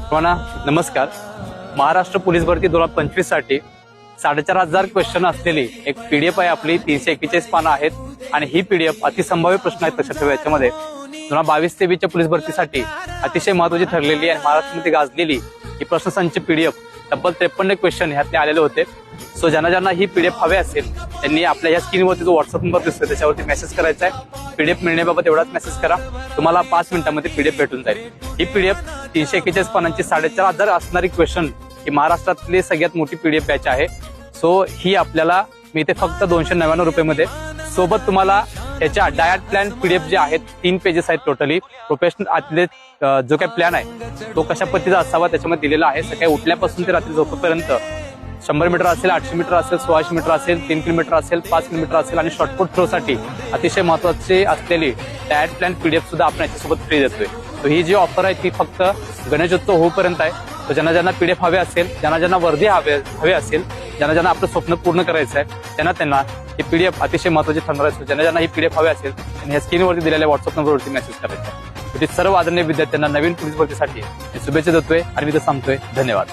सर्वांना नमस्कार. महाराष्ट्र पोलीस भरती 2025 साठी 4500 क्वेश्चन असलेली एक पीडीएफ आहे आपली. 341 पानं आहेत आणि ही पीडीएफ अतिसंभाव्य प्रश्न आहेत लक्षात ठेवा. याच्यामध्ये 2022-23च्या पोलीस भरतीसाठी अतिशय महत्वाची ठरलेली आणि महाराष्ट्रामध्ये गाजलेली ही प्रश्नसंच पीडीएफ तब्बल 53 क्वेश्चन ह्यातले आलेले होते. सो ज्यांना ही पीडीएफ हवे असेल त्यांनी आपल्या या स्क्रीनवरती जो व्हॉट्सअप नंबर दिसतोय त्याच्यावरती मेसेज करायचा आहे. पीडीएफ मिळण्याबाबत एवढाच मेसेज करा, तुम्हाला 5 मिनिटांमध्ये पीडीएफ भेटून जाईल. ही पीडीएफ 341 पानांची 4500 असणारी क्वेश्चन ही महाराष्ट्रातली सगळ्यात मोठी पीडीएफ बॅच आहे. सो ही आपल्याला मिळते फक्त 299 रुपयामध्ये. सोबत तुम्हाला त्याच्या डायट प्लॅन पीडीएफ जे आहेत 3 पेजेस आहेत टोटली. प्रोफेशनल आतले जो काही प्लॅन आहे तो कशा पद्धतीचा असावा त्याच्यामध्ये दिलेला आहे. सकाळी उठल्यापासून ते रात्री झोपेपर्यंत 100 मीटर असेल, 800 मीटर असेल, 1600 मीटर असेल, 3 किलोमीटर असेल, 5 किलोमीटर असेल आणि शॉर्टपुट थ्रोसाठी अतिशय महत्वाची असलेली डायट प्लॅन पीडीएफ सुद्धा आपण याच्यासोबत फ्री देतोय. तर ही जी ऑफर आहे ती फक्त गणेशोत्सव होईपर्यंत आहे. तर ज्यांना पीडीएफ हवे असेल, ज्यांना वर्दी हवे असेल, ज्यांना आपलं स्वप्न पूर्ण करायचं आहे त्यांना ही पीडीएफ अतिशय महत्वाची ठरणार आहे. ज्यांना ही पीडीएफ हवे असेल त्यांनी ह्या स्क्रीनवरती दिलेल्या व्हॉट्सअप नंबरवरती मेसेज करायचा आहे. सर्व आदरणीय विद्यार्थ्यांना नवीन पोलीस भरतीसाठी शुभेच्छा देतोय आणि मी तर सांगतोय धन्यवाद.